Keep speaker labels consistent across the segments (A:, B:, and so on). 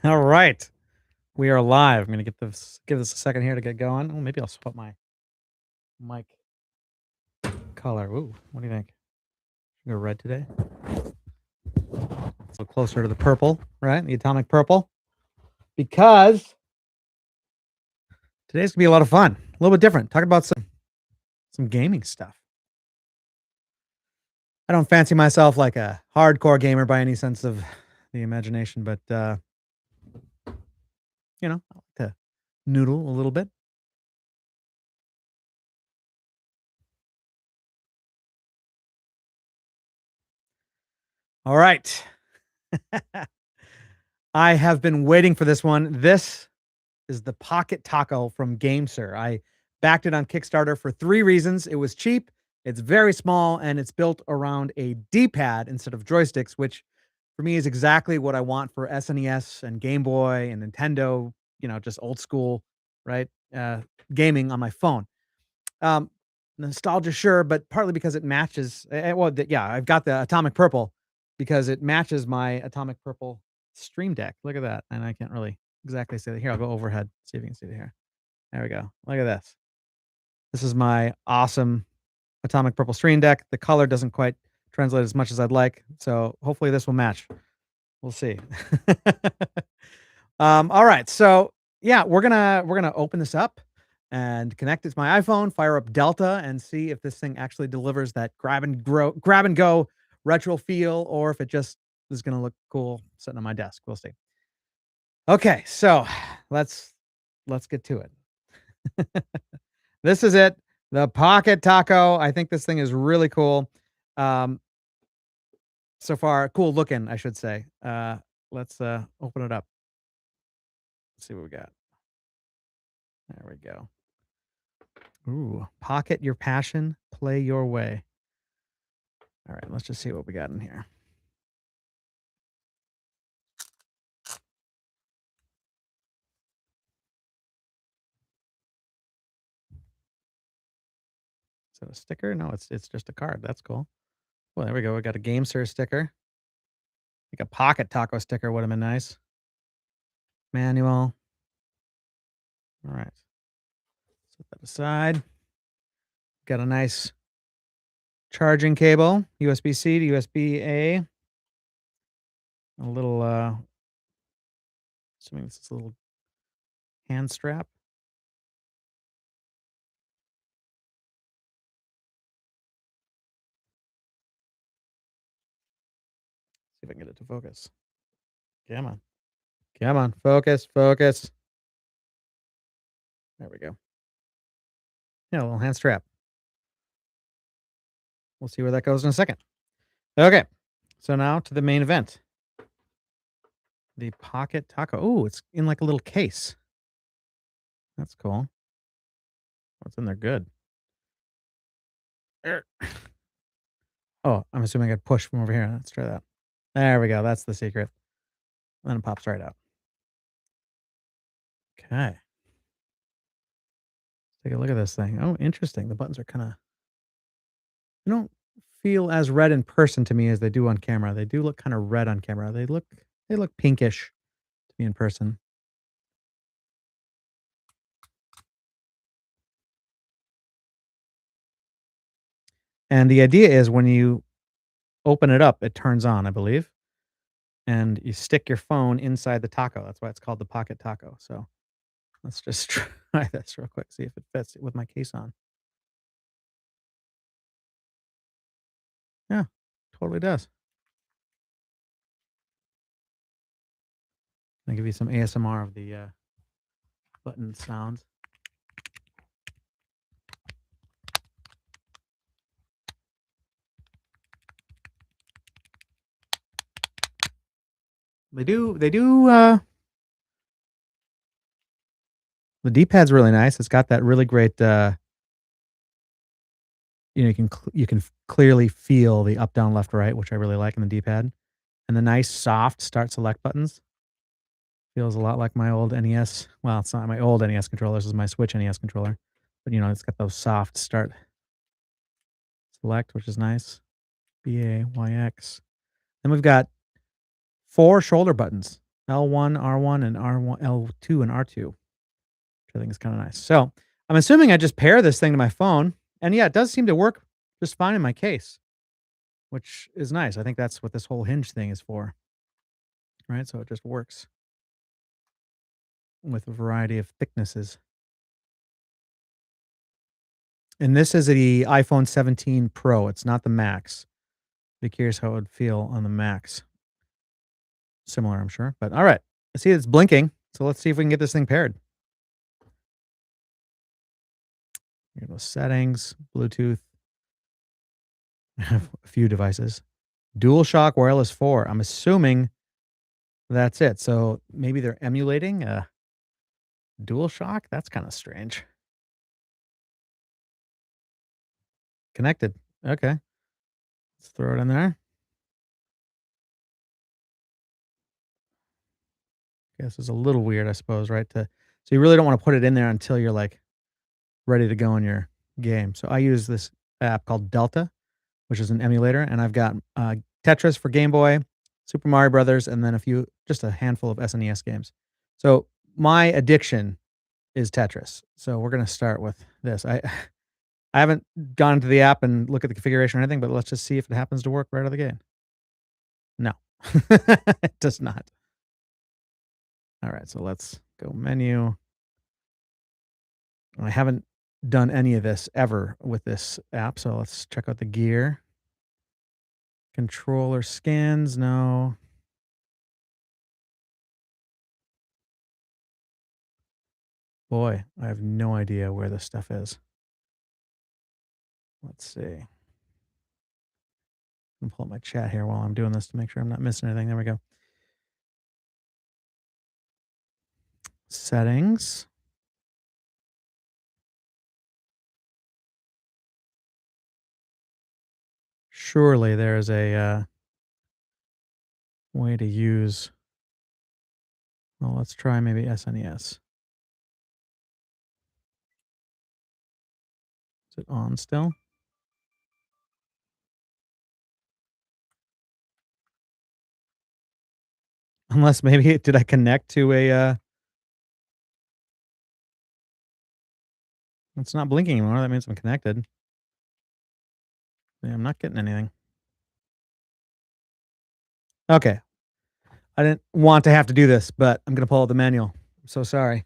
A: All right. We are live. I'm gonna give this a second here to get going. Oh, maybe I'll swap my mic color. Ooh, what do you think? Go red today. So closer to the purple, right? The atomic purple. Because today's gonna be a lot of fun. A little bit different. Talk about some gaming stuff. I don't fancy myself like a hardcore gamer by any sense of the imagination, but I like to noodle a little bit. All right. I have been waiting for this one. This is the Pocket Taco from GameSir. I backed it on Kickstarter for 3 reasons. It was cheap, it's very small, and it's built around a D-pad instead of joysticks, which for me is exactly what I want for SNES and Game Boy and Nintendo, just old school, right? Gaming on my phone. Um, Nostalgia, sure, but partly because it matches. Yeah, I've got the atomic purple because it matches my atomic purple Stream Deck. Look at that, and I can't really exactly see that. Here, I'll go overhead. See if you can see it here. There we go. Look at this. This is my awesome atomic purple Stream Deck. The color doesn't quite translate as much as I'd like, so hopefully this will match. We'll see. All right, so yeah, we're gonna open this up and connect it to my iPhone, fire up Delta, and see if this thing actually delivers that grab and go retro feel, or if it just is gonna look cool sitting on my desk. We'll see. Okay, so let's get to it. This is it, the Pocket Taco. I think this thing is really cool. Um, so far, cool looking, I should say. Let's open it up. Let's see what we got. There we go. Ooh, pocket your passion, play your way. All right, let's just see what we got in here. Is that a sticker? No, it's just a card. That's cool. Well, there we go. We got a GameSir sticker. Like a Pocket Taco sticker would have been nice. Manual. All right. Set that aside. Got a nice charging cable, USB-C to USB-A. A little, assuming this is a little hand strap. See if I can get it to focus. Come on. Come on. Focus. Focus. There we go. Yeah, a little hand strap. We'll see where that goes in a second. Okay. So now to the main event. The Pocket Taco. Oh, it's in like a little case. That's cool. What's in there? Good. Er. Oh, I'm assuming I got pushed from over here. Let's try that. There we go. That's the secret. And then it pops right out. Okay. Take a look at this thing. Oh, interesting. The buttons are kind of, they don't feel as red in person to me as they do on camera. They do look kind of red on camera. They look pinkish to me in person. And the idea is when you open it up, it turns on, I believe. And you stick your phone inside the taco. That's why it's called the Pocket Taco. So let's just try this real quick, see if it fits with my case on. Yeah, totally does. I'll give you some ASMR of the button sounds. They do the D-pad's really nice. It's got that really great you can clearly feel the up, down, left, right, which I really like in the D-pad. And the nice soft start select buttons. Feels a lot like my old NES. Well, it's not my old NES controller. This is my Switch NES controller. But it's got those soft start select, which is nice. BA, YX. Then we've got 4 shoulder buttons. L1, R1, and R1, L2, and R2, which I think is kind of nice. So I'm assuming I just pair this thing to my phone, and yeah, it does seem to work just fine in my case, which is nice. I think that's what this whole hinge thing is for, right? So it just works with a variety of thicknesses. And this is the iPhone 17 Pro. It's not the Max. Be curious how it would feel on the Max. Similar, I'm sure. But all right. I see it's blinking. So let's see if we can get this thing paired. Here go settings, Bluetooth. I have a few devices. DualShock Wireless 4. I'm assuming that's it. So maybe they're emulating a DualShock. That's kind of strange. Connected. Okay. Let's throw it in there. This is a little weird, I suppose, right? So you really don't want to put it in there until you're like ready to go in your game. So I use this app called Delta, which is an emulator, and I've got Tetris for Game Boy, Super Mario Brothers, and then just a handful of SNES games. So my addiction is Tetris. So we're gonna start with this. I haven't gone into the app and look at the configuration or anything, but let's just see if it happens to work right out of the gate. No, it does not. All right, so let's go menu. I haven't done any of this ever with this app, so let's check out the gear. Controller scans, no. Boy, I have no idea where this stuff is. Let's see. I'm pull up my chat here while I'm doing this to make sure I'm not missing anything. There we go. Settings. Surely there's a way to use. Well, let's try maybe SNES. Is it on still? Unless maybe did I connect to a it's not blinking anymore. That means I'm connected. Yeah, I'm not getting anything. Okay. I didn't want to have to do this, but I'm gonna pull out the manual. I'm so sorry.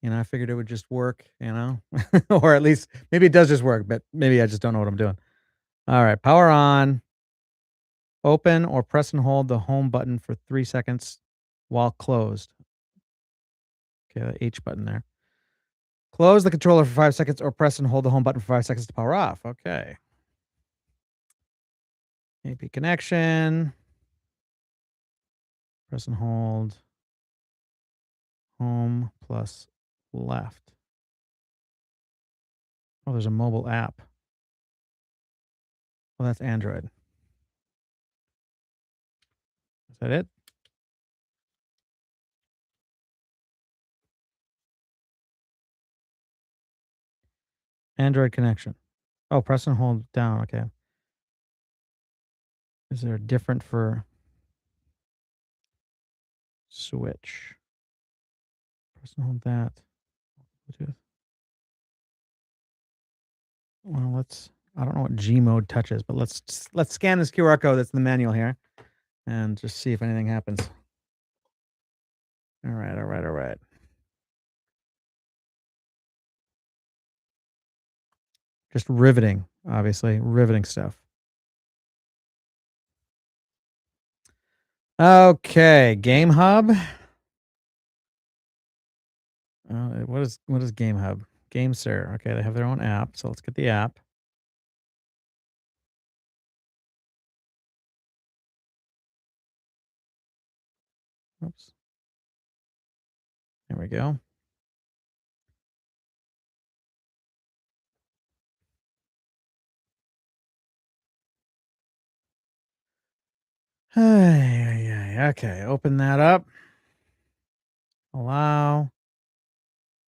A: I figured it would just work, or at least maybe it does just work, but maybe I just don't know what I'm doing. All right, power on. Open or press and hold the home button for 3 seconds while closed. Okay, the H button there. Close the controller for 5 seconds or press and hold the home button for 5 seconds to power off. Okay. AP connection. Press and hold. Home plus left. Oh, there's a mobile app. Well, that's Android. Is that it? Android connection. Oh, press and hold down. Okay. Is there different for Switch? Press and hold that. Bluetooth. Well, I don't know what G mode touches, but let's scan this QR code that's in the manual here and just see if anything happens. All right, all right, all right. Just riveting, obviously, riveting stuff. Okay, Game Hub. What is Game Hub? GameSir. Okay, they have their own app, so let's get the app. Oops. There we go. Okay, open that up. Allow.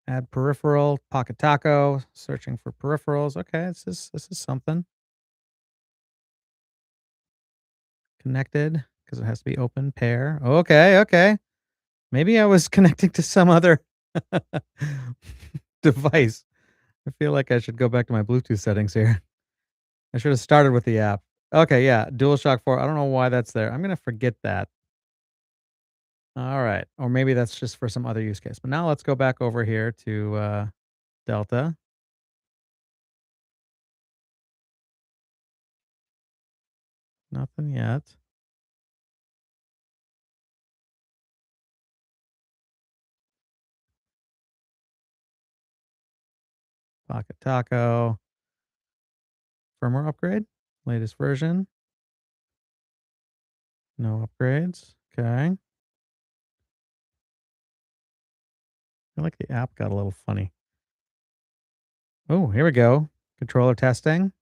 A: Add peripheral. Pocket Taco. Searching for peripherals. Okay, this is something. Connected. because it has to be open pair. Okay, okay. Maybe I was connecting to some other device. I feel like I should go back to my Bluetooth settings here. I should have started with the app. Okay, yeah, DualShock 4. I don't know why that's there. I'm gonna forget that. All right. Or maybe that's just for some other use case. But now let's go back over here to Delta. Nothing yet. Pocket Taco. Firmware upgrade. Latest version. No upgrades. Okay. I feel like the app got a little funny. Oh, here we go. Controller testing.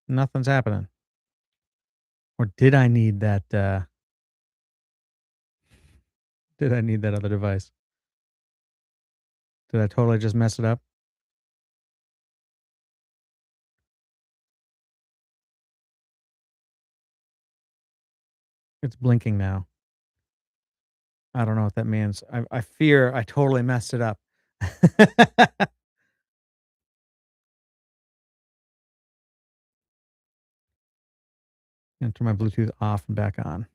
A: Nothing's happening. Or did I need that did I need that other device? Did I totally just mess it up? It's blinking now. I don't know what that means. I fear I totally messed it up. And turn my Bluetooth off and back on.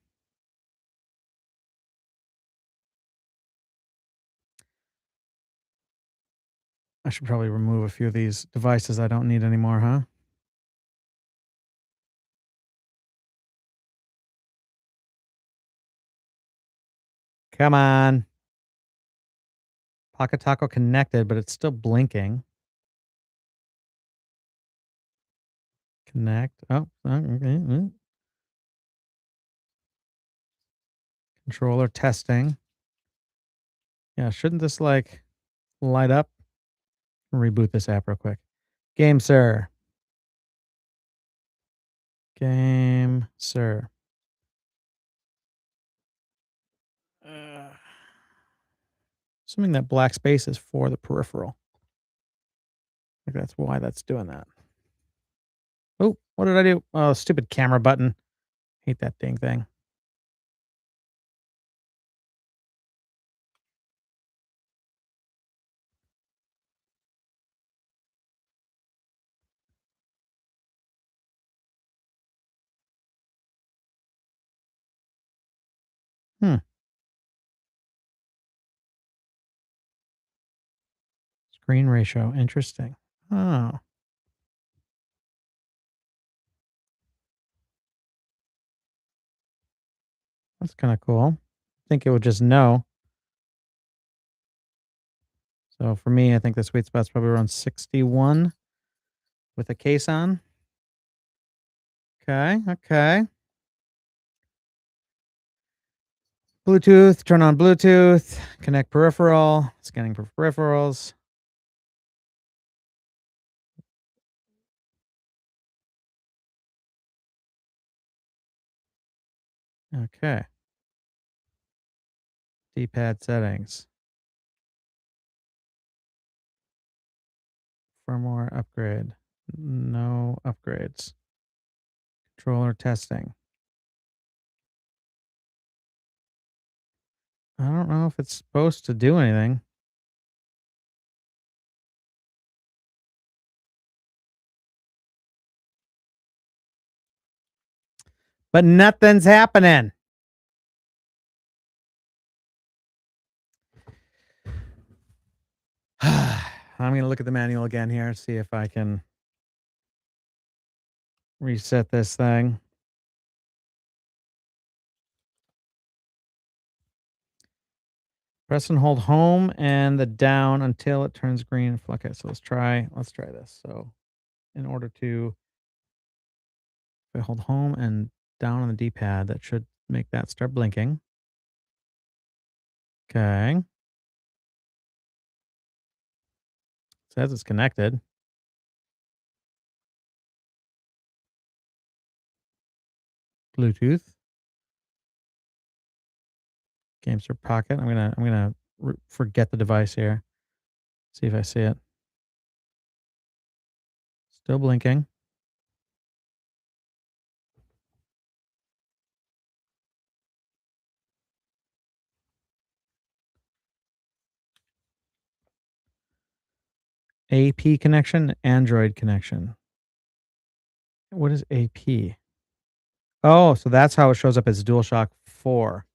A: I should probably remove a few of these devices I don't need anymore, huh? Come on. Pocket Taco connected, but it's still blinking. Connect. Oh, okay. Controller testing. Yeah, shouldn't this like light up? Reboot this app real quick. GameSir. GameSir. Assuming that black space is for the peripheral. I think that's why that's doing that. Oh, what did I do? Oh, stupid camera button. Hate that dang thing. Hmm. Screen ratio. Interesting. Oh, that's kind of cool. I think it would just know. So for me, I think the sweet spot's probably around 61 with a case on. Okay. Okay. Bluetooth. Turn on Bluetooth. Connect peripheral. Scanning for peripherals. Okay. D-pad settings. Firmware upgrade. No upgrades. Controller testing. I don't know if it's supposed to do anything. But nothing's happening. I'm going to look at the manual again here, see if I can reset this thing. Press and hold home and the down until it turns green. Okay, so let's try this. So in order to, if I hold home and down on the D-pad, that should make that start blinking. Okay. Says it's connected. Bluetooth. GameSir Pocket. I'm gonna forget the device here. See if I see it. Still blinking. AP connection, Android connection. What is AP? Oh, so that's how it shows up as DualShock 4.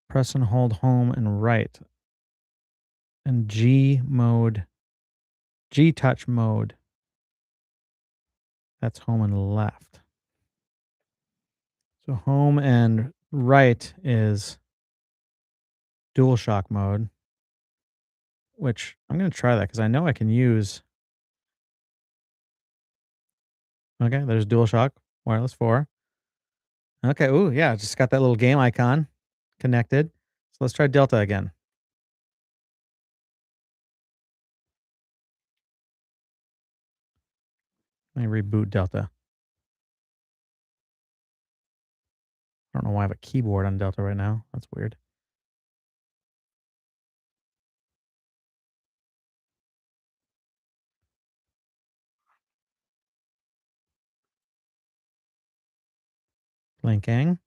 A: Press and hold home and right. And G mode, G touch mode. That's home and left. So home and right is DualShock mode, which I'm going to try that because I know I can use. Okay, there's DualShock Wireless 4. Okay, ooh, yeah, just got that little game icon connected. So let's try Delta again. Let me reboot Delta. I don't know why I have a keyboard on Delta right now. That's weird. Blinking.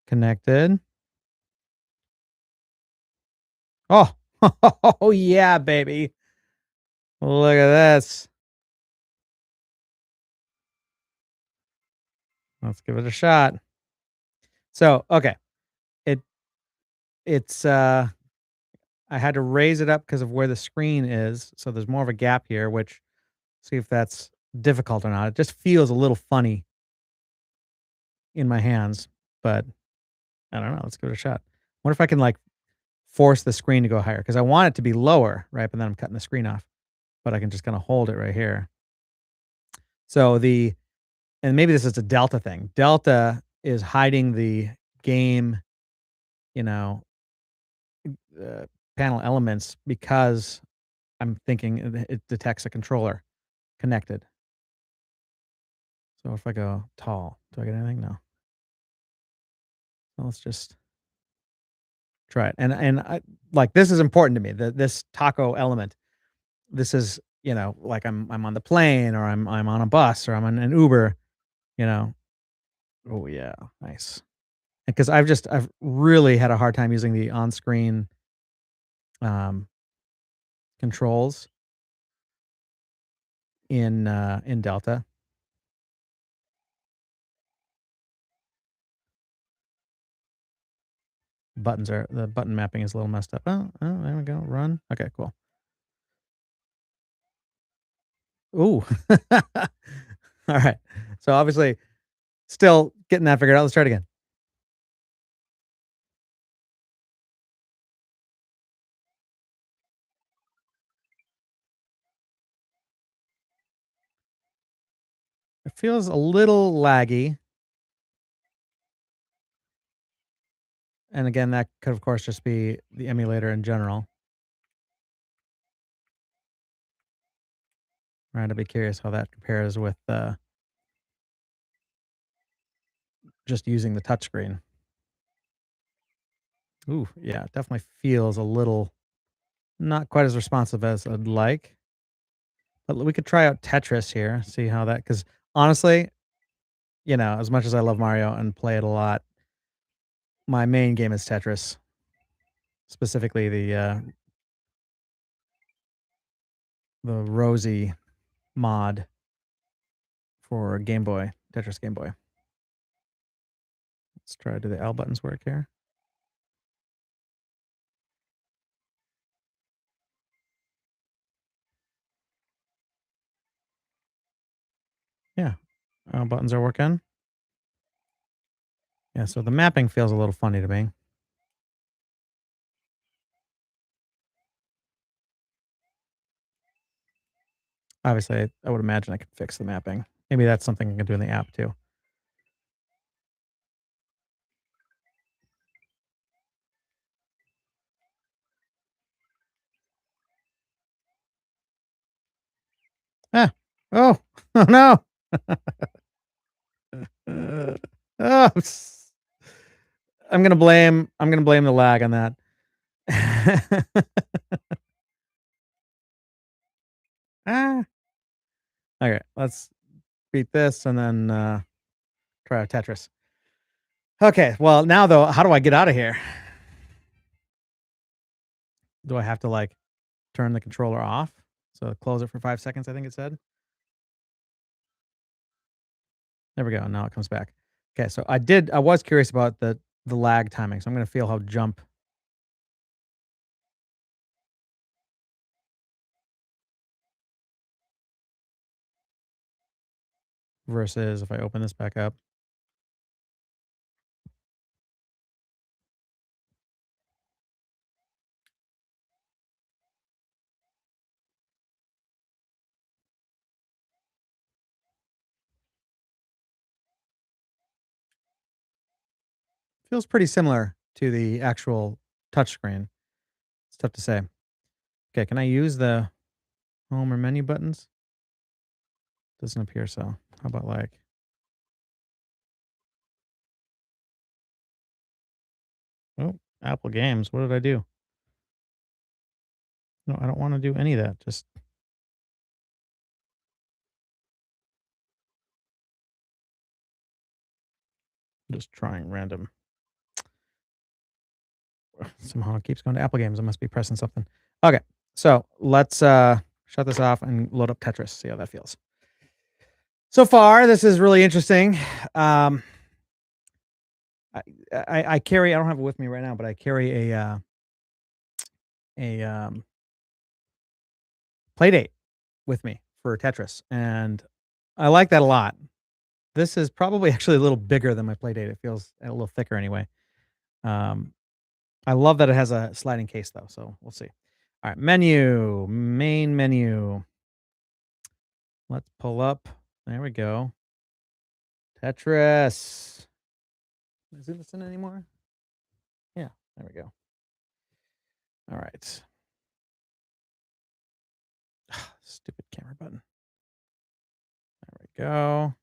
A: Connected. Oh, oh yeah, baby. Look at this. Let's give it a shot. So, okay. It it's I had to raise it up because of where the screen is. So there's more of a gap here, which see if that's difficult or not. It just feels a little funny in my hands, but I don't know. Let's give it a shot. What if I can like force the screen to go higher? Because I want it to be lower, right? But then I'm cutting the screen off. But I can just kind of hold it right here. So and maybe this is a Delta thing. Delta is hiding the game, you know, uh, panel elements because I'm thinking it detects a controller connected. So if I go tall, do I get anything? No. Well, let's just try it. And I like this is important to me. This taco element. This is, like I'm on the plane or I'm on a bus or I'm on an Uber, you know. Oh yeah, nice. Because I've really had a hard time using the on-screen um controls in Delta. The button mapping is a little messed up. Oh, there we go. Run. Okay, cool. Ooh. All right. So obviously still getting that figured out. Let's try it again. It feels a little laggy. And again, that could of course just be the emulator in general. Right. I'd be curious how that compares with just using the touchscreen. Ooh, yeah, it definitely feels a little not quite as responsive as I'd like. But we could try out Tetris here, see how that because honestly, as much as I love Mario and play it a lot, my main game is Tetris, specifically the Rosie mod for Game Boy, Tetris Game Boy. Let's try to do the L buttons work here. Yeah, L buttons are working. Yeah, so the mapping feels a little funny to me. Obviously, I would imagine I could fix the mapping. Maybe that's something I can do in the app too. Ah, oh, oh no. Uh, oh, I'm gonna blame the lag on that. Ah. Okay, let's beat this and then try out Tetris. Okay, well now though, how do I get out of here? Do I have to like turn the controller off. So close it for 5 seconds, I think it said. There we go. Now it comes back. Okay, so I was curious about the lag timing. So I'm gonna feel how jump versus if I open this back up. Feels pretty similar to the actual touchscreen. It's tough to say. Okay, can I use the home or menu buttons? Doesn't appear so. How about like oh, Apple Games. What did I do? No, I don't want to do any of that. Just trying random. Somehow it keeps going to Apple Games. I must be pressing something. Okay, so let's shut this off and load up Tetris. See how that feels. So far, this is really interesting. Um, I carry. I don't have it with me right now, but I carry a Playdate with me for Tetris, and I like that a lot. This is probably actually a little bigger than my Playdate. It feels a little thicker anyway. Um, I love that it has a sliding case though, so we'll see. All right, menu, main menu. Let's pull up. There we go. Tetris. Is it this in anymore? Yeah, there we go. All right. Stupid camera button. There we go.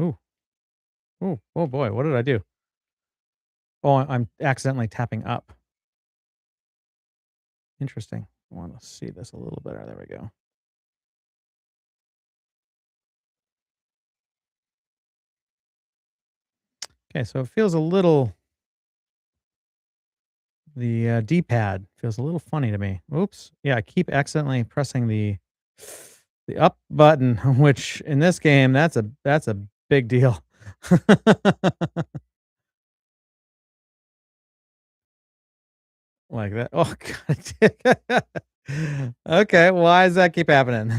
A: Ooh, ooh, oh boy, what did I do? Oh, I'm accidentally tapping up. Interesting. I want to see this a little better. There we go. Okay, so it feels a little. The D-pad feels a little funny to me. Oops. Yeah, I keep accidentally pressing the up button, which in this game that's a big deal. Like that. Oh god. Okay, why does that keep happening?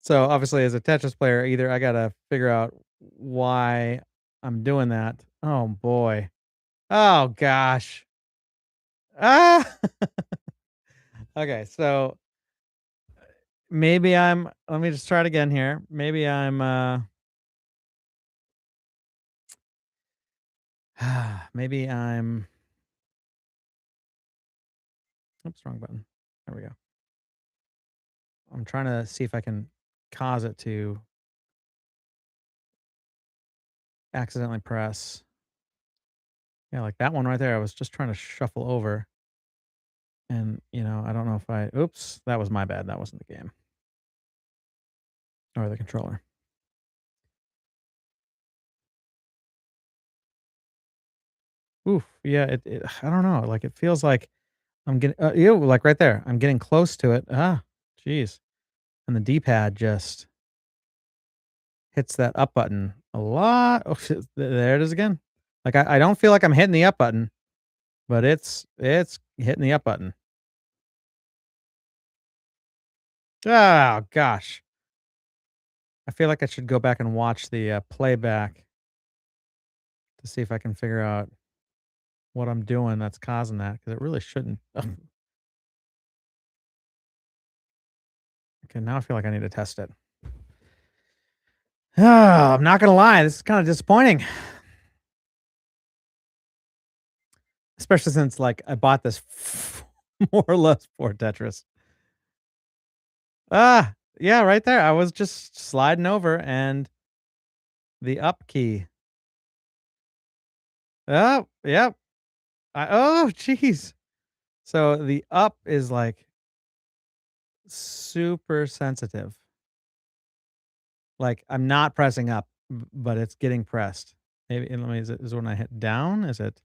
A: So obviously as a Tetris player, either I gotta figure out why I'm doing that. Oh boy. Oh gosh. Ah. Okay, so maybe I'm let me just try it again here. Maybe I'm maybe I'm oops, wrong button. There we go. I'm trying to see if I can cause it to accidentally press. Yeah, like that one right there. I was just trying to shuffle over and, I don't know if I oops, that was my bad. That wasn't the game or the controller. Oof. Yeah, it I don't know. Like it feels like I'm getting ew, like right there. I'm getting close to it. Ah, jeez. And the D-pad just hits that up button a lot. Oh, shit, there it is again. Like I don't feel like I'm hitting the up button, but it's hitting the up button. Oh gosh. I feel like I should go back and watch the playback to see if I can figure out what I'm doing that's causing that because it really shouldn't. Ugh. Okay, now I feel like I need to test it. Oh, I'm not gonna lie, this is kind of disappointing, especially since like I bought this more or less for Tetris. Ah, yeah, right there. I was just sliding over and the up key. Oh, yep. Oh, jeez. So the up is, like, super sensitive. Like, I'm not pressing up, but it's getting pressed. Maybe and let me is it when I hit down? Is it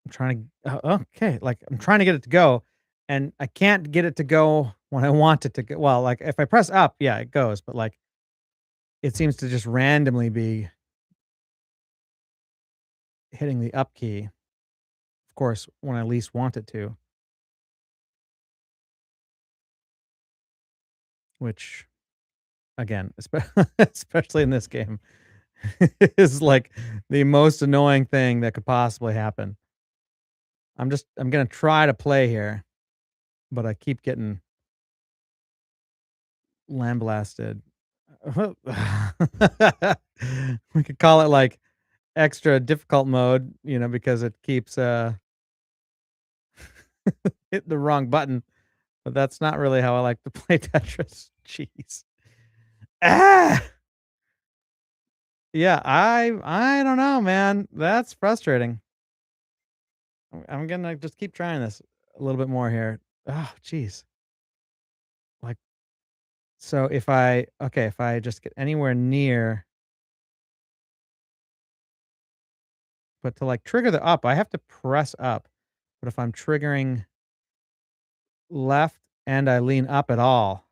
A: I'm trying to okay, like, I'm trying to get it to go, and I can't get it to go when I want it to go well, like, if I press up, yeah, it goes, but, like, it seems to just randomly be hitting the up key, of course, when I least want it to, which, again, especially in this game, is, like, the most annoying thing that could possibly happen. I'm gonna try to play here, but I keep getting lambasted. We could call it, like, extra difficult mode, because it keeps, hitting the wrong button, but that's not really how I like to play Tetris. Jeez. Ah! Yeah, I don't know, man. That's frustrating. I'm gonna just keep trying this a little bit more here. Oh, jeez. Like, so if I just get anywhere near but to, like, trigger the up, I have to press up. But if I'm triggering left and I lean up at all,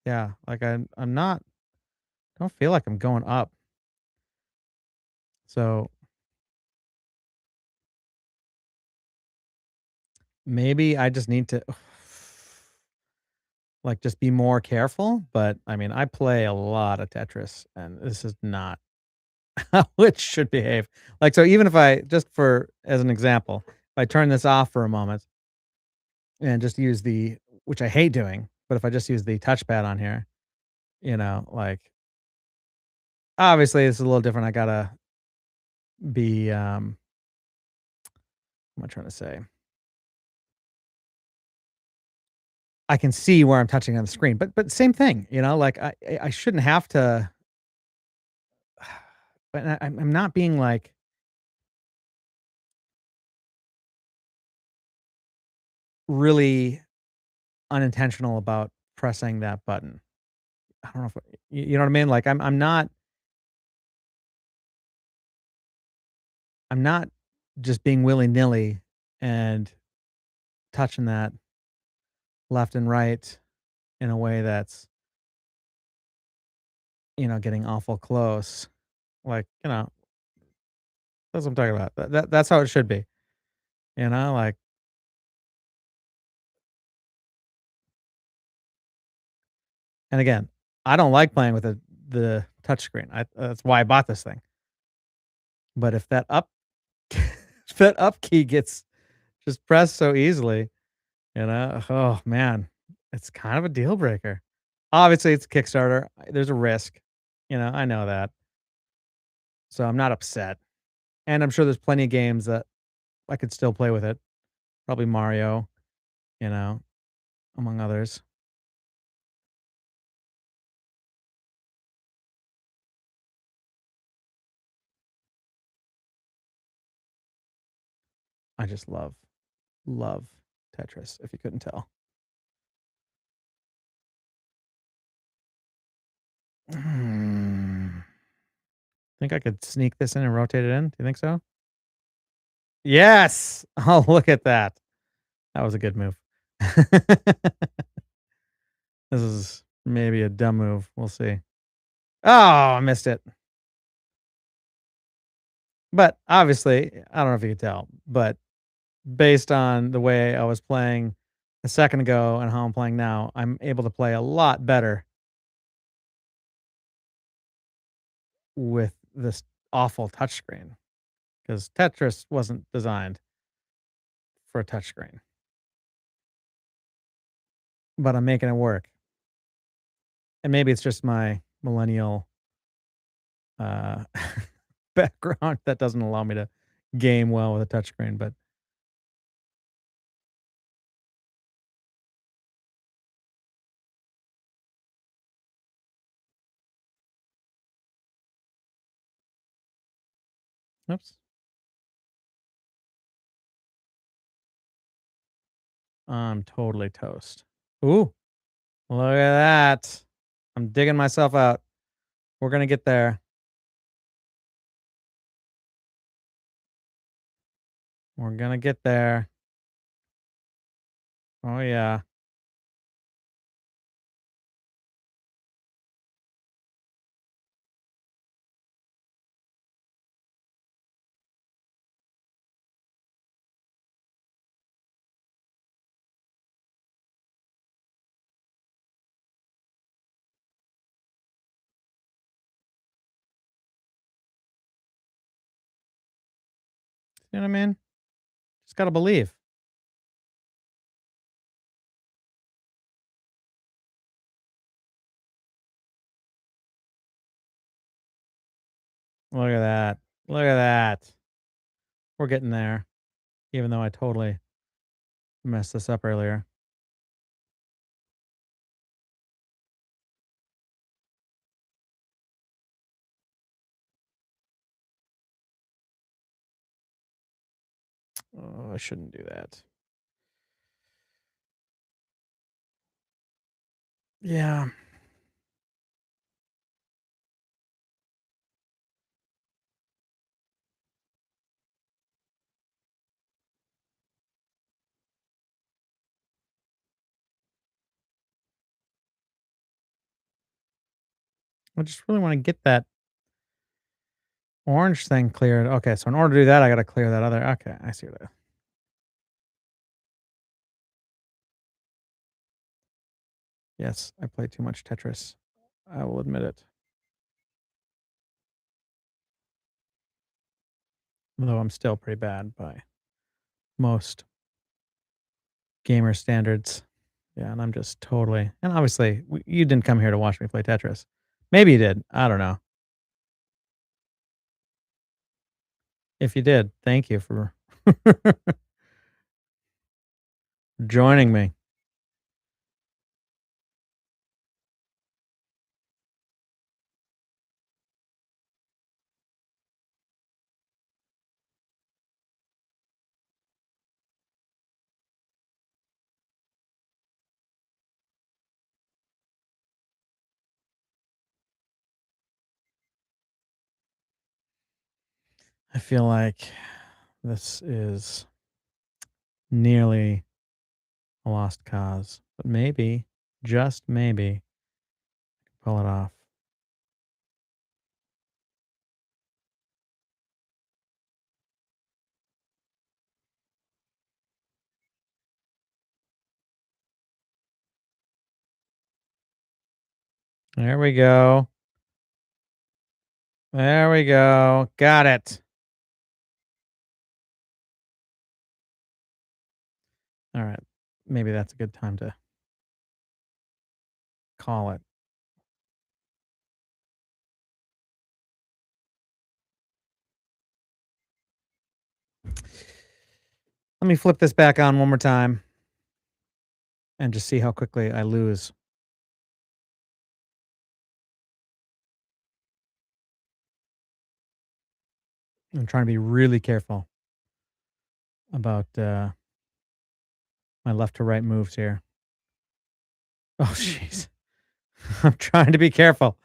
A: yeah, like, I'm not don't feel like I'm going up. So, maybe I just need to, like, just be more careful, but, I mean, I play a lot of Tetris, and this is not how it should behave. Like, so even if I just for as an example, if I turn this off for a moment and just use the which I hate doing, but if I just use the touchpad on here, like, obviously, this is a little different. I gotta be, what am I trying to say? I can see where I'm touching on the screen, but same thing, like, I shouldn't have to but I'm not being, like, really unintentional about pressing that button. I don't know if you know what I mean? Like, I'm not just being willy-nilly and touching that left and right in a way that's, getting awful close. Like, that's what I'm talking about. That's how it should be, like and again, I don't like playing with the touchscreen. That's why I bought this thing. But if that up if that up key gets just pressed so easily, oh man, it's kind of a deal breaker. Obviously, it's a Kickstarter. There's a risk, I know that. So I'm not upset. And I'm sure there's plenty of games that I could still play with it. Probably Mario, you know, among others. I just love Tetris, if you couldn't tell. Hmm. Think I could sneak this in and rotate it in? Do you think so? Yes! Oh, look at that. That was a good move. This is maybe a dumb move. We'll see. Oh, I missed it. But obviously, I don't know if you could tell, but based on the way I was playing a second ago and how I'm playing now, I'm able to play a lot better with this awful touchscreen because Tetris wasn't designed for a touchscreen, but I'm making it work. And maybe it's just my millennial uh, background that doesn't allow me to game well with a touchscreen. But Oops. I'm totally toast. Ooh, look at that. I'm digging myself out. We're gonna get there. We're gonna get there. Oh yeah. You know what I mean? Just gotta believe. Look at that. Look at that. We're getting there. Even though I totally messed this up earlier. Oh, I shouldn't do that. Yeah. I just really want to get that orange thing cleared. Okay, so in order to do that, I gotta clear that other. Okay, I see that. Yes, I play too much Tetris. I will admit it. Although I'm still pretty bad by most gamer standards. Yeah, and I'm just totally and obviously you didn't come here to watch me play Tetris. Maybe you did. I don't know. If you did, thank you for joining me. I feel like this is nearly a lost cause, but maybe, just maybe, pull it off. There we go. There we go. Got it. All right. Maybe that's a good time to call it. Let me flip this back on one more time and just see how quickly I lose. I'm trying to be really careful about my left to right moves here. Oh, jeez. I'm trying to be careful.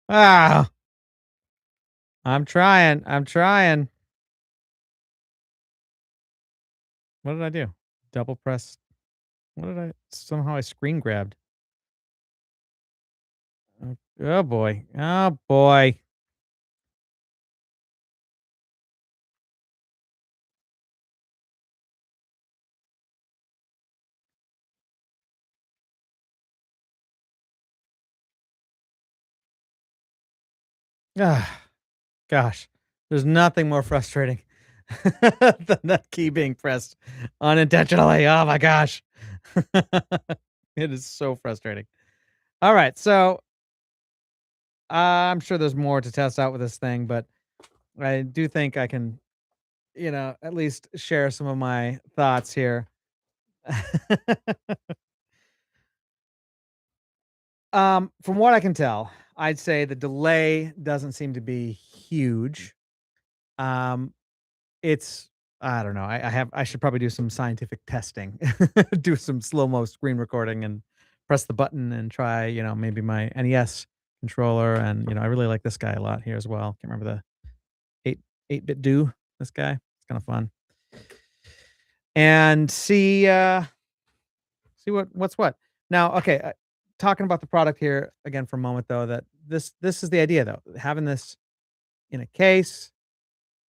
A: Ah, I'm trying. I'm trying. What did I do? Double press. What did I? Somehow I screen grabbed. Oh boy. Oh boy. Ah, gosh. There's nothing more frustrating than that key being pressed unintentionally. Oh my gosh. It is so frustrating. All right. So I'm sure there's more to test out with this thing, but I do think I can at least share some of my thoughts here. From what I can tell, I'd say the delay doesn't seem to be huge. Um, it's I don't know. I should probably do some scientific testing, do some slow mo screen recording, and press the button and try. Maybe my NES controller, and I really like this guy a lot here as well. Can't remember the 8-bit do. This guy, it's kind of fun, and see what's what. Now, okay, talking about the product here again for a moment though, that this is the idea though, having this in a case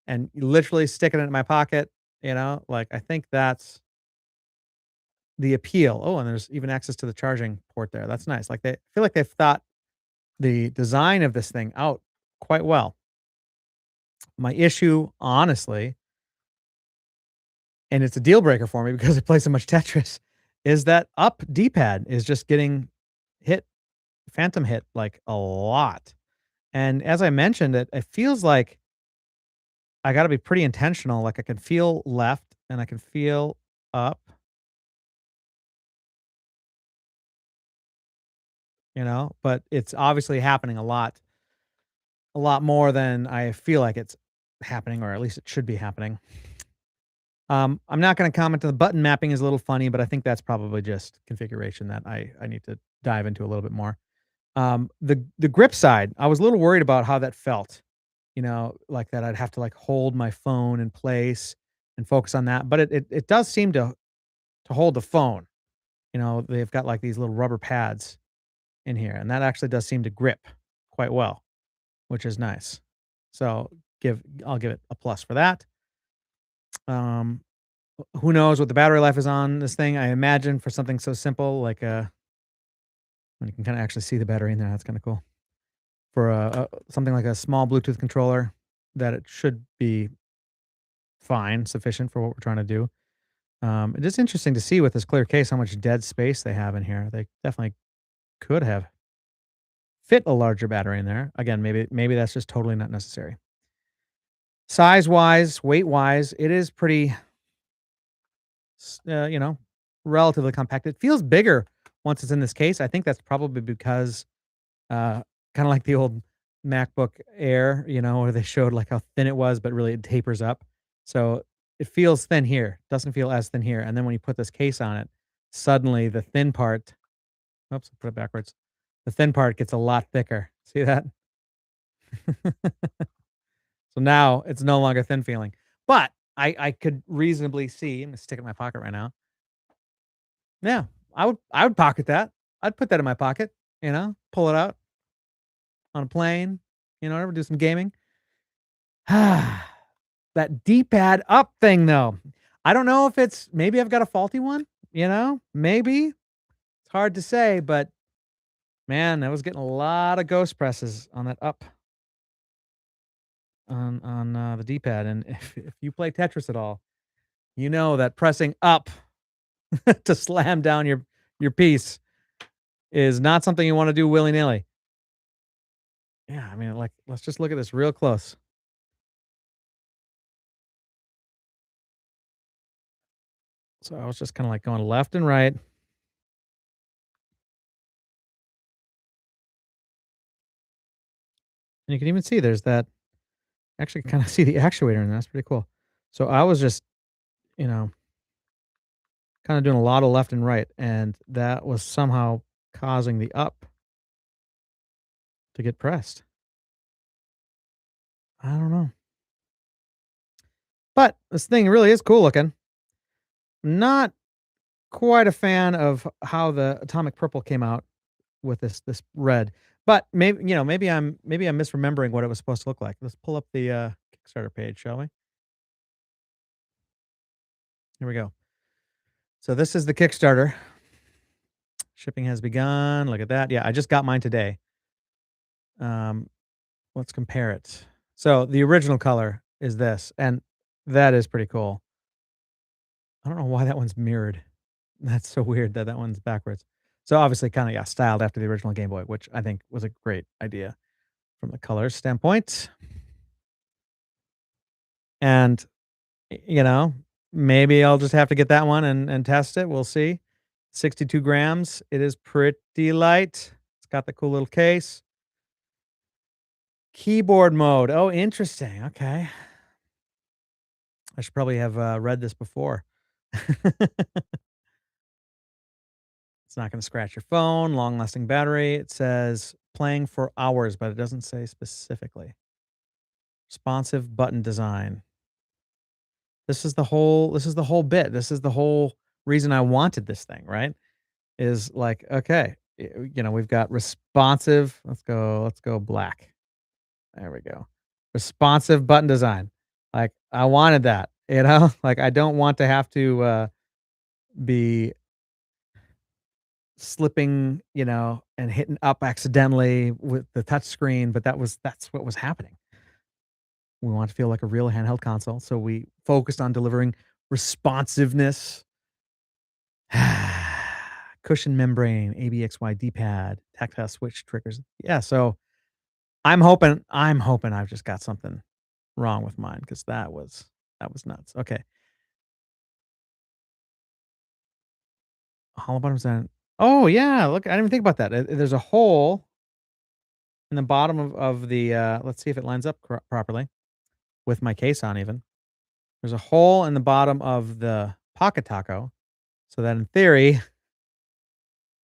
A: and literally sticking it in my pocket, like I think that's the appeal. Oh, and there's even access to the charging port there. That's nice. Like they I feel like they've thought the design of this thing out quite well. My issue, honestly, and it's a deal breaker for me because I play so much Tetris, is that up D-pad is just getting hit phantom hit like a lot. And as I mentioned, it feels like I got to be pretty intentional. Like I can feel left and I can feel up, but it's obviously happening a lot more than I feel like it's happening, or at least it should be happening. I'm not going to comment on the button mapping is a little funny, but I think that's probably just configuration that I need to dive into a little bit more. The grip side, I was a little worried about how that felt, like that I'd have to like hold my phone in place and focus on that. But it does seem to hold the phone. They've got like these little rubber pads in here, and that actually does seem to grip quite well, which is nice. So I'll give it a plus for that. Um, who knows what the battery life is on this thing? I imagine for something so simple like when you can kind of actually see the battery in there, that's kind of cool. For something like a small Bluetooth controller, that it should be fine, sufficient for what we're trying to do. It is interesting to see with this clear case how much dead space they have in here. They definitely could have fit a larger battery in there. Again, maybe that's just totally not necessary. Size wise, weight wise, it is pretty, s- uh, you know, relatively compact. It feels bigger once it's in this case. I think that's probably because Uh, kinda like the old MacBook Air, where they showed, like, how thin it was, but really it tapers up. So, it feels thin here, doesn't feel as thin here, and then when you put this case on it, suddenly the thin part oops, I put it backwards. The thin part gets a lot thicker. See that? So now it's no longer thin feeling. But I could reasonably see I'm gonna stick it in my pocket right now. Yeah, I would pocket that. I'd put that in my pocket, pull it out on a plane, ever do some gaming. That D-pad up thing though. I don't know if it's maybe I've got a faulty one, Maybe. It's hard to say, but man, I was getting a lot of ghost presses on that up on the D-pad, and if you play Tetris at all, you know that pressing up to slam down your piece is not something you wanna do willy-nilly. Yeah, I mean, like, let's just look at this real close. So I was just kinda, like, going left and right, and you can even see there's that actually kinda see the actuator in there, that's pretty cool. So I was just, you know, kinda doing a lot of left and right, and that was somehow causing the up to get pressed. I don't know. But this thing really is cool looking. Not quite a fan of how the atomic purple came out with this red, but maybe I'm misremembering what it was supposed to look like. Let's pull up the, Kickstarter page, shall we? Here we go. So this is the Kickstarter. Shipping has begun. Look at that. Yeah, I just got mine today. Um, let's compare it. So the original color is this, and that is pretty cool. I don't know why that one's mirrored. That's so weird that that one's backwards. So obviously, kind of yeah, styled after the original Game Boy, which I think was a great idea from the color standpoint. And You know, maybe I'll just have to get that one and test it. We'll see. 62 grams. It is pretty light. It's got the cool little case. Keyboard mode. Oh, interesting. Okay. I should probably have read this before. It's not going to scratch your phone. Long lasting battery. It says playing for hours, but it doesn't say specifically. Responsive button design. This is the whole bit. This is the whole reason I wanted this thing, right? Is like, okay, we've got responsive. Let's go black. There we go. Responsive button design. Like I wanted that, Like I don't want to have to be slipping, and hitting up accidentally with the touch screen, but that's what was happening. We want to feel like a real handheld console, so we focused on delivering responsiveness. Cushion membrane, ABXY D-pad, tactile switch triggers. Yeah, so I'm hoping I've just got something wrong with mine because that was nuts. Okay. Hollow bottom design. Oh yeah, look, I didn't even think about that. There's a hole in the bottom of the let's see if it lines up properly with my case on even. There's a hole in the bottom of the pocket taco so that in theory,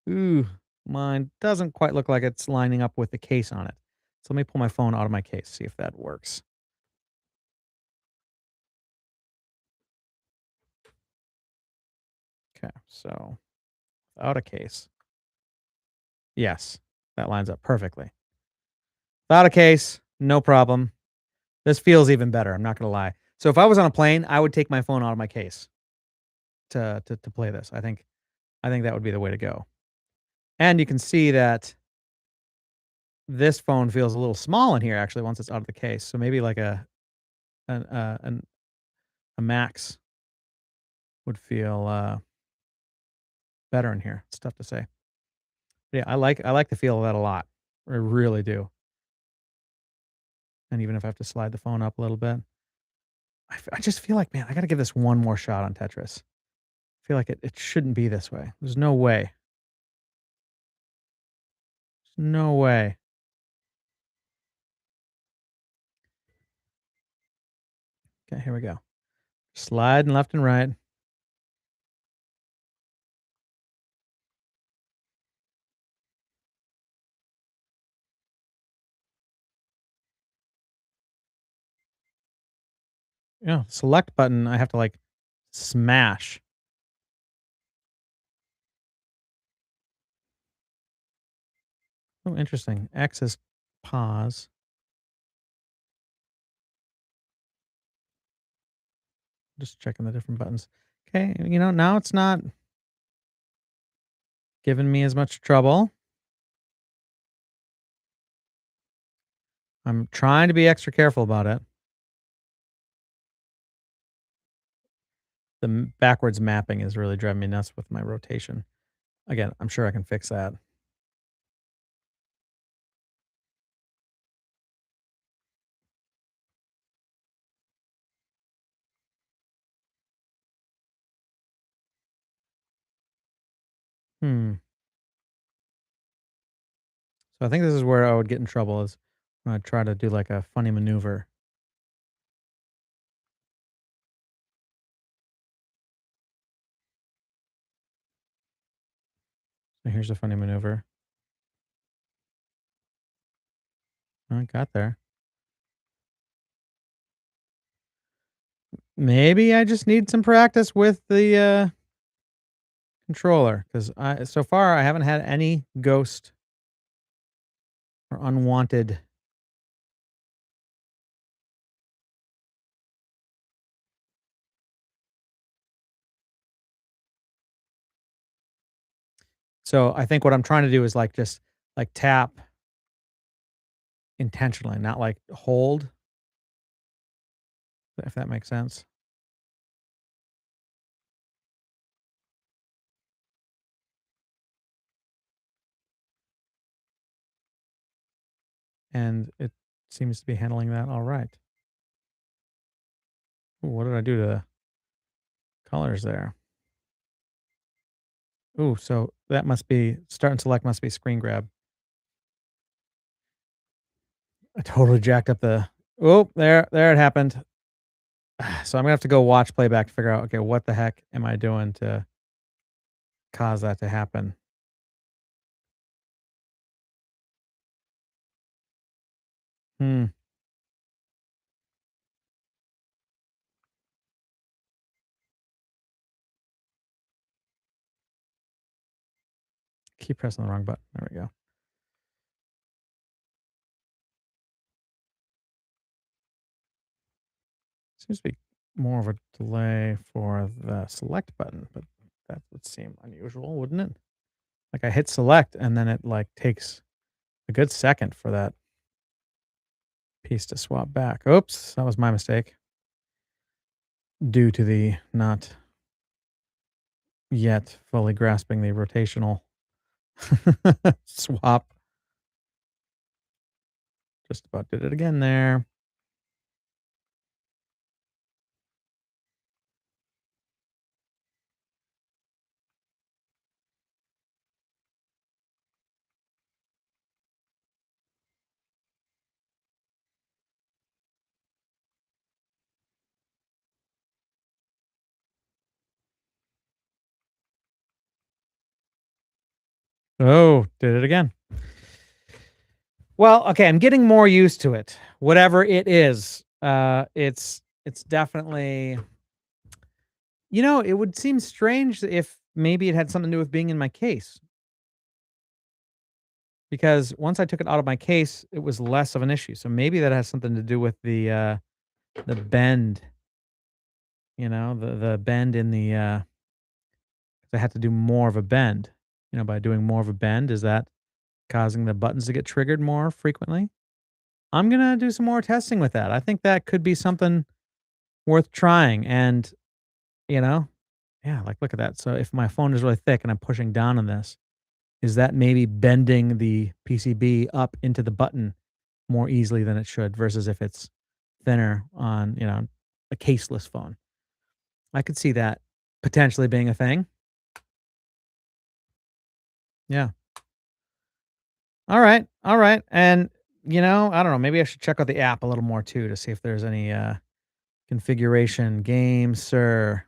A: ooh, mine doesn't quite look like it's lining up with the case on it. So let me pull my phone out of my case, see if that works. Okay, so without a case. Yes, that lines up perfectly. Without a case, no problem. This feels even better, I'm not gonna lie. So if I was on a plane, I would take my phone out of my case to play this. I think that would be the way to go. And you can see that this phone feels a little small in here actually once it's out of the case. So maybe like a Max would feel better in here. It's tough to say. Yeah, I like the feel of that a lot. I really do. And even if I have to slide the phone up a little bit, I just feel like, man, I got to give this one more shot on Tetris. I feel like it shouldn't be this way. There's no way. There's no way. Okay, here we go. Sliding left and right. Yeah, select button. I have to like smash. Oh, interesting. X is pause. Just checking the different buttons. Okay, now it's not giving me as much trouble. I'm trying to be extra careful about it. The backwards mapping is really driving me nuts with my rotation. Again, I'm sure I can fix that. Hmm. So I think this is where I would get in trouble is when I try to do like a funny maneuver. So here's a funny maneuver. I got there. Maybe I just need some practice with the controller because I so far I haven't had any ghost or unwanted. So I think what I'm trying to do is like just like tap intentionally, not like hold, if that makes sense. And it seems to be handling that all right. Ooh, what did I do to the colors there? Ooh, so that must be start and select must be screen grab. I totally jacked up the oh, there it happened. So I'm gonna have to go watch playback to figure out, okay, what the heck am I doing to cause that to happen? Hmm, keep pressing the wrong button. There we go. Seems to be more of a delay for the select button, but that would seem unusual, wouldn't it? Like I hit select and then it like takes a good second for that piece to swap back. Oops, that was my mistake due to the not yet fully grasping the rotational swap. Just about did it again there. Oh, did it again. Well, okay, I'm getting more used to it. Whatever it is, it's definitely it would seem strange if maybe it had something to do with being in my case because once I took it out of my case, it was less of an issue. So maybe that has something to do with the bend, the bend in the 'cause I had to do more of a bend. By doing more of a bend, is that causing the buttons to get triggered more frequently? I'm gonna do some more testing with that. I think that could be something worth trying. And, you know, yeah, like look at that. So if my phone is really thick and I'm pushing down on this, is that maybe bending the PCB up into the button more easily than it should versus if it's thinner on, a caseless phone? I could see that potentially being a thing. Yeah. All right. All right. And, I don't know, maybe I should check out the app a little more too to see if there's any configuration. GameSir.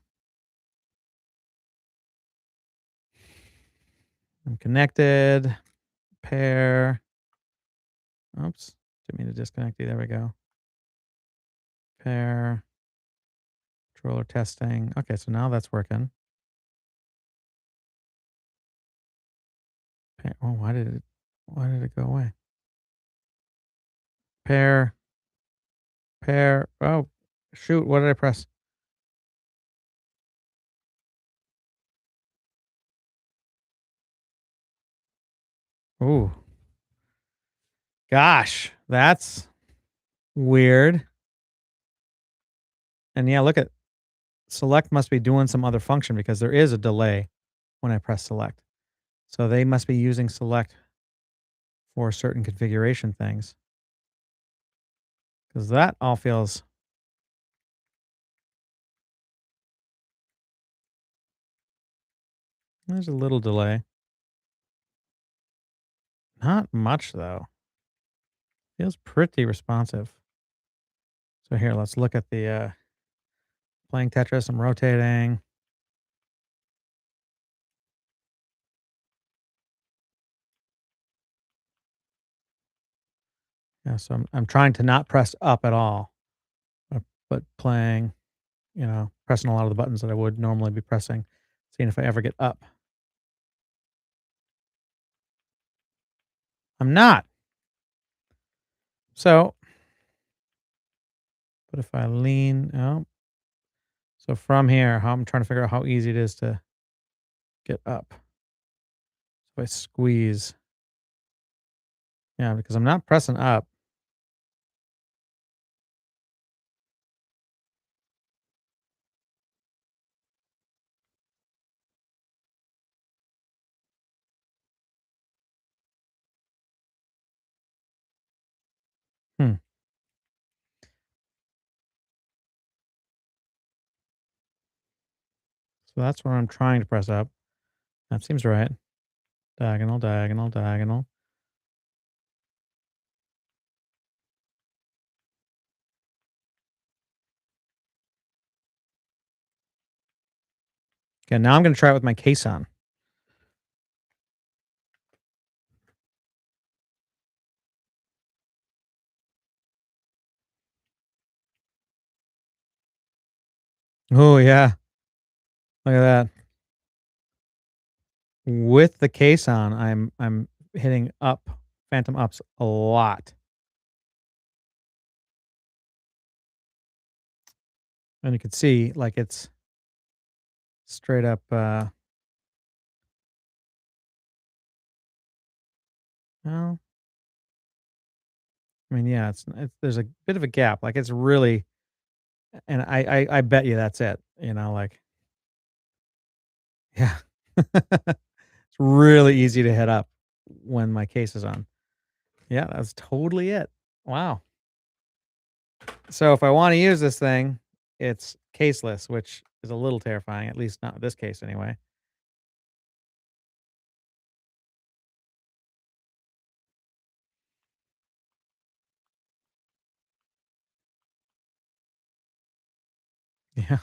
A: I'm connected. Pair. Oops. Didn't mean to disconnect you. There we go. Pair. Controller testing. Okay, so now that's working. Oh, why did it go away? Pair. Pair. Oh, shoot. What did I press? Ooh. Gosh, that's weird. And yeah, look at select must be doing some other function because there is a delay when I press select. So they must be using select for certain configuration things because that all feels there's a little delay. Not much though. Feels pretty responsive. So here, let's look at the playing Tetris. I'm rotating. Yeah, so I'm trying to not press up at all, but playing, pressing a lot of the buttons that I would normally be pressing, seeing if I ever get up. I'm not. So, but if I lean, oh, so from here, how I'm trying to figure out how easy it is to get up. So if I squeeze, yeah, because I'm not pressing up. Hmm. So that's where I'm trying to press up. That seems right. Diagonal, diagonal, diagonal. Okay, now I'm gonna try it with my case on. Oh yeah, look at that. With the case on, I'm hitting up phantom ups a lot. And you can see like it's straight up well, I mean, yeah, it's there's a bit of a gap. Like it's really and I bet you that's it, like yeah. It's really easy to hit up when my case is on. Yeah, that's totally it. Wow. So if I want to use this thing, it's caseless, which is a little terrifying, at least not in this case anyway. Yeah.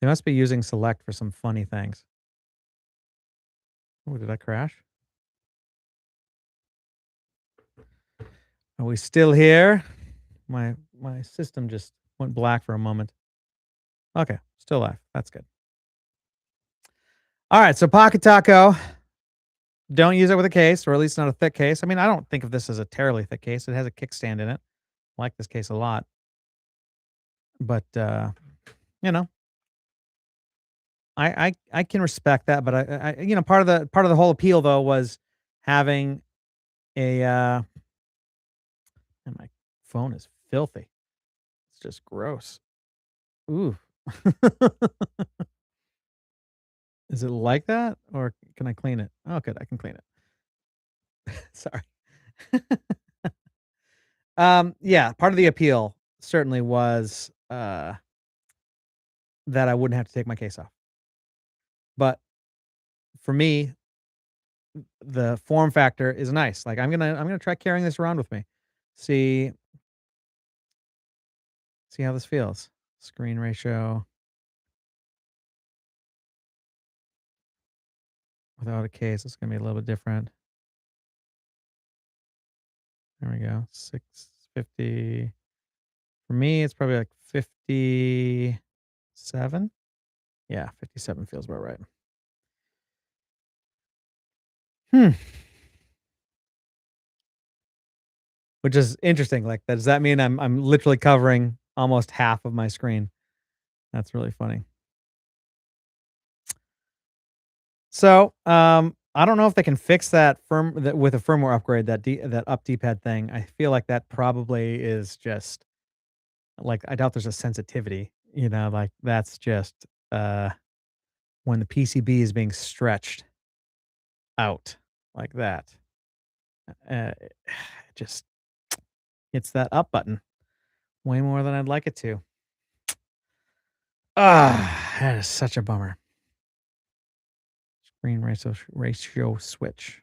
A: They must be using select for some funny things. Oh, did I crash? Are we still here? My system just went black for a moment. Okay, still live. That's good. All right, so Pocket Taco, don't use it with a case, or at least not a thick case. I mean, I don't think of this as a terribly thick case. It has a kickstand in it. I like this case a lot, but you know, I can respect that. But part of the whole appeal though was having a and my phone is filthy. It's just gross. Ooh. Is it like that, or can I clean it? Oh, good, I can clean it. Sorry. Yeah, part of the appeal certainly was, that I wouldn't have to take my case off. But for me, the form factor is nice. Like, I'm gonna try carrying this around with me. See see how this feels. Screen ratio without a case, it's gonna be a little bit different. There we go, 650. For me, it's probably like 57? Yeah, 57 feels about right. Hmm. Which is interesting, like, does that mean I'm literally covering almost half of my screen? That's really funny. So, I don't know if they can fix that with a firmware upgrade, that up D-pad thing. I feel like that probably is just like, I doubt there's a sensitivity, like, that's just, uh, when the PCB is being stretched out like that, it just hits that up button way more than I'd like it to. Ah, that is such a bummer. Screen ratio switch.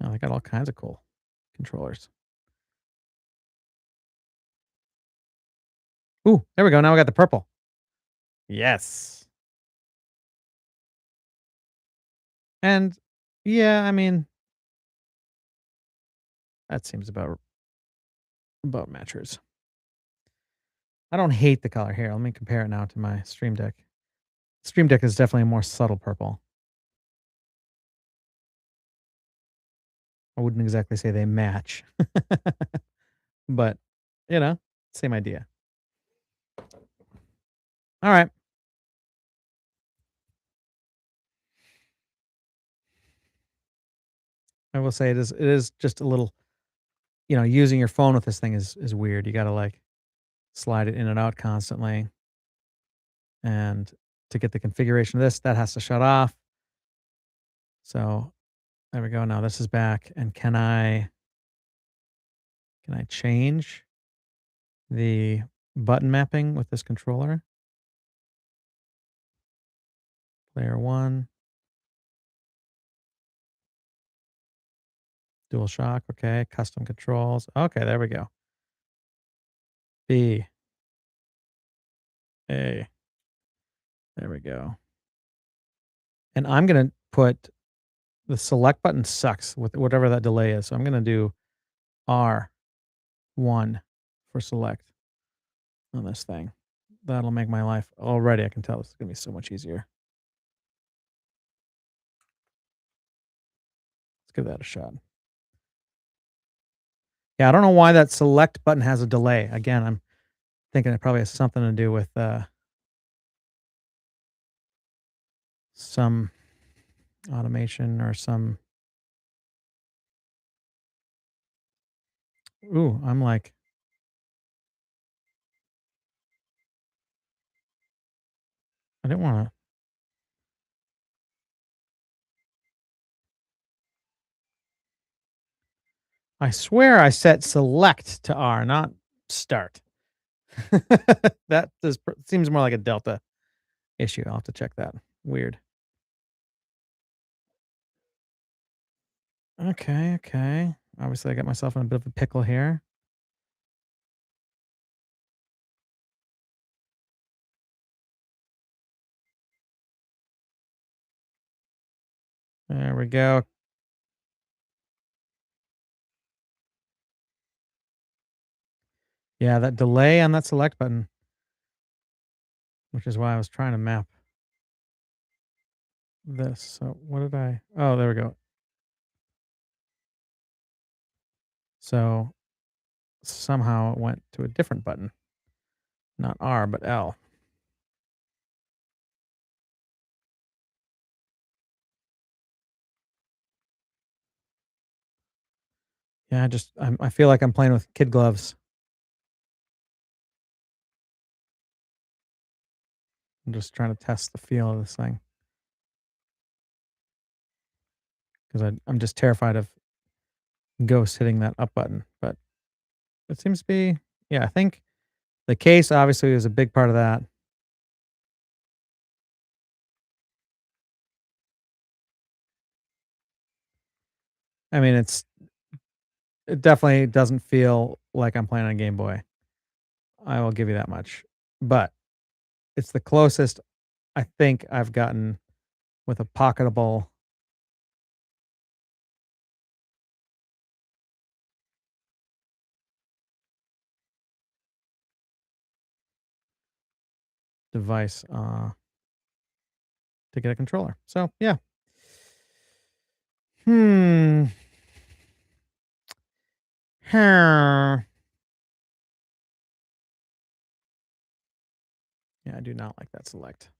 A: Oh, they got all kinds of cool controllers. Ooh, there we go. Now we got the purple. Yes. And yeah, I mean, that seems about matches. I don't hate the color here. Let me compare it now to my Stream Deck. Stream Deck is definitely a more subtle purple. I wouldn't exactly say they match, but you know, same idea. All right. I will say it is just a little, using your phone with this thing is weird. You got to like slide it in and out constantly. And to get the configuration of this, that has to shut off. So there we go. Now this is back. And can I change the button mapping with this controller? Layer 1, dual shock, okay, custom controls. Okay, there we go. B, A, there we go. And I'm gonna put the select button sucks with whatever that delay is. So I'm gonna do R1 for select on this thing. That'll make my life already. I can tell this is gonna be so much easier. Let's give that a shot. Yeah, I don't know why that select button has a delay. Again, I'm thinking it probably has something to do with some automation or some. Ooh, I'm like, I didn't want to. I swear I set select to R, not start. That seems more like a Delta issue. I'll have to check that. Weird. Okay, okay. Obviously, I got myself in a bit of a pickle here. There we go. Yeah, that delay on that select button, which is why I was trying to map this. So what did I? Oh, there we go. So somehow it went to a different button, not R, but L. Yeah, I feel like I'm playing with kid gloves. I'm just trying to test the feel of this thing because I'm just terrified of ghosts hitting that up button. But it seems to be, yeah, I think the case obviously is a big part of that. I mean, it definitely doesn't feel like I'm playing on a Game Boy. I will give you that much. But it's the closest I think I've gotten with a pocketable device to get a controller. So yeah. Hmm. Yeah, I do not like that select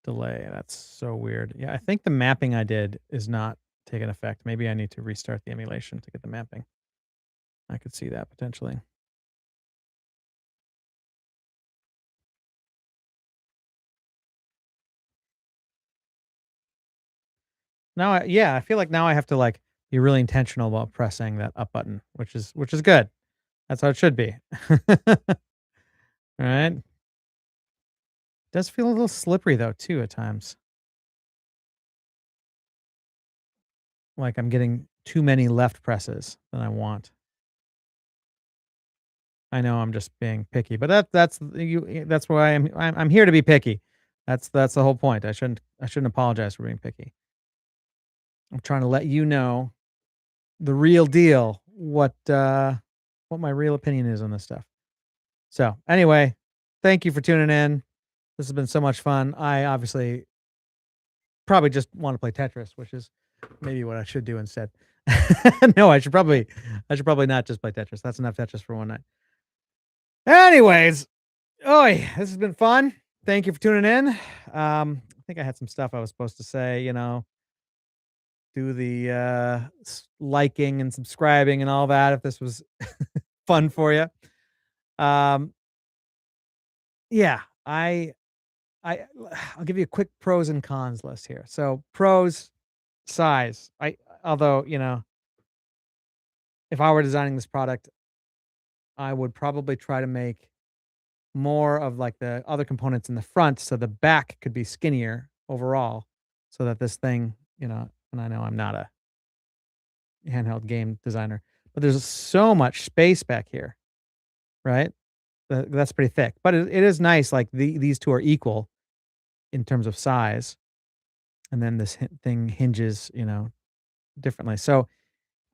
A: delay. That's so weird. Yeah, I think the mapping I did is not taking effect. Maybe I need to restart the emulation to get the mapping. I could see that potentially. Now, yeah, I feel like now I have to like be really intentional about pressing that up button, which is good. That's how it should be. All right. Does feel a little slippery though too at times. Like I'm getting too many left presses than I want. I know I'm just being picky, but that's why I'm here to be picky. That's the whole point. I shouldn't apologize for being picky. I'm trying to let you know the real deal, what my real opinion is on this stuff. So, anyway, thank you for tuning in. This has been so much fun. I obviously probably just want to play Tetris, which is maybe what I should do instead. No, I should probably not just play Tetris. That's enough Tetris for one night. Anyways, oi, this has been fun. Thank you for tuning in. I think I had some stuff I was supposed to say, do the liking and subscribing and all that if this was fun for you. Um, yeah, I I'll give you a quick pros and cons list here. So pros, size. Although, if I were designing this product, I would probably try to make more of like the other components in the front so the back could be skinnier overall so that this thing, and I know I'm not a handheld game designer, but there's so much space back here, right? That's pretty thick, but it is nice. Like these two are equal in terms of size, and then this thing hinges, differently. So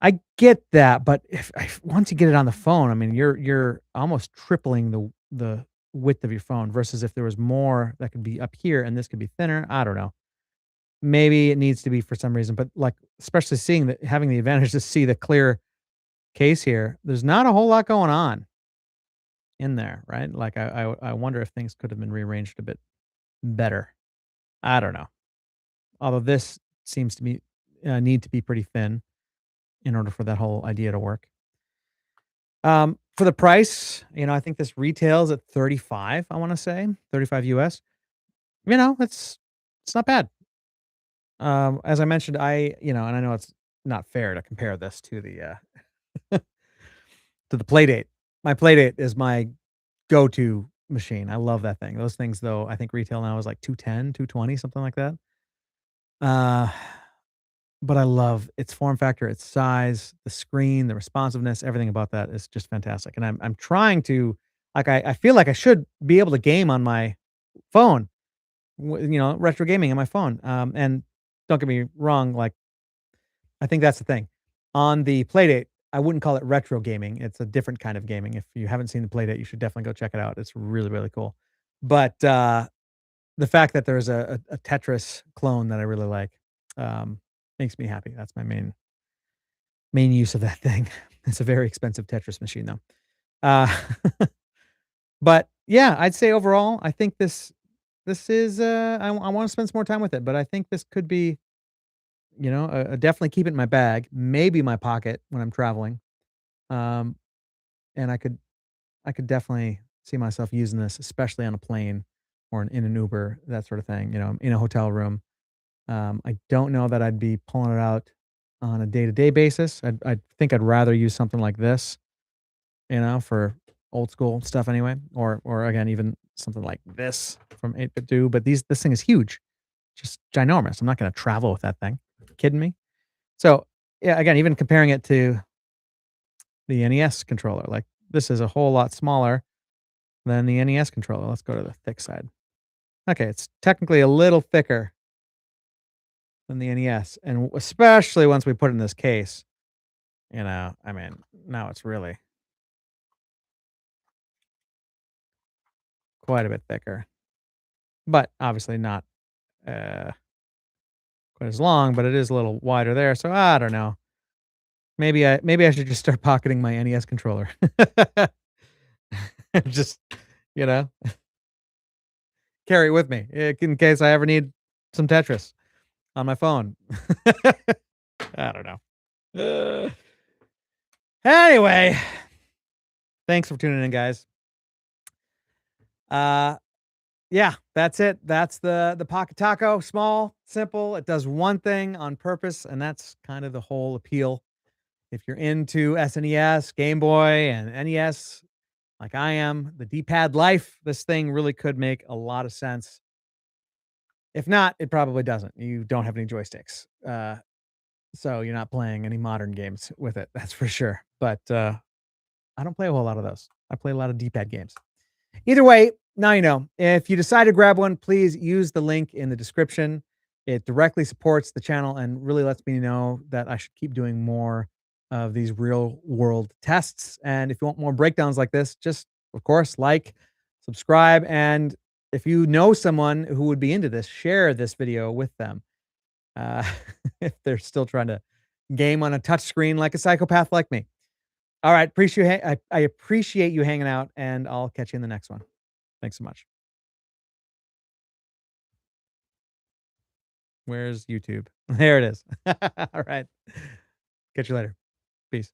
A: I get that, but if once you get it on the phone, I mean, you're almost tripling the width of your phone versus if there was more that could be up here and this could be thinner. I don't know. Maybe it needs to be for some reason, but like especially seeing that having the advantage to see the clear case here, there's not a whole lot going on in there, right? Like I wonder if things could have been rearranged a bit better. I don't know. Although this seems to be need to be pretty thin in order for that whole idea to work. For the price, I think this retails at 35, I wanna say, 35 US. It's not bad. As I mentioned, and I know it's not fair to compare this to the Playdate. My Playdate is my go-to machine. I love that thing. Those things, though, I think retail now is like 210, 220, something like that. Uh, but I love its form factor, its size, the screen, the responsiveness, everything about that is just fantastic, and I'm trying to like, I feel like I should be able to game on my phone, retro gaming on my phone, and don't get me wrong, like, I think that's the thing. On the Playdate, I wouldn't call it retro gaming, it's a different kind of gaming. If you haven't seen the Playdate, you should definitely go check it out, it's really, really cool. But, the fact that there's a Tetris clone that I really like, makes me happy. That's my main use of that thing. It's a very expensive Tetris machine, though. Uh, but yeah, I'd say overall, I think this is, I wanna spend some more time with it, but I think this could be, definitely keep it in my bag, maybe my pocket when I'm traveling. Um, and I could definitely see myself using this, especially on a plane or in an Uber, that sort of thing, in a hotel room. I don't know that I'd be pulling it out on a day-to-day basis. I think I'd rather use something like this, for old school stuff anyway, or again, even something like this from 8-bit, but this thing is huge, just ginormous. I'm not gonna travel with that thing. Kidding me? So, yeah, again, even comparing it to the NES controller, like, this is a whole lot smaller than the NES controller. Let's go to the thick side. Okay, it's technically a little thicker than the NES, and especially once we put it in this case, I mean, now it's really quite a bit thicker, but obviously not, uh, quite as long, but it is a little wider there, so I don't know. Maybe I should just start pocketing my NES controller. Just, you know, carry it with me, in case I ever need some Tetris on my phone. I don't know. Uh, anyway, thanks for tuning in, guys. Uh, yeah, that's it. That's the Pocket Taco. Small, simple. It does one thing on purpose, and that's kind of the whole appeal. If you're into SNES, Game Boy, and NES, like I am, the D-pad life, this thing really could make a lot of sense. If not, it probably doesn't. You don't have any joysticks. So you're not playing any modern games with it, that's for sure. But I don't play a whole lot of those. I play a lot of D-pad games. Either way, now you know. If you decide to grab one, please use the link in the description. It directly supports the channel and really lets me know that I should keep doing more of these real world tests. And if you want more breakdowns like this, just of course, like, subscribe, and if you know someone who would be into this, share this video with them. Uh, if they're still trying to game on a touch screen like a psychopath like me. All right, I appreciate you hanging out, and I'll catch you in the next one. Thanks so much. Where's YouTube? There it is. All right. Catch you later. Peace.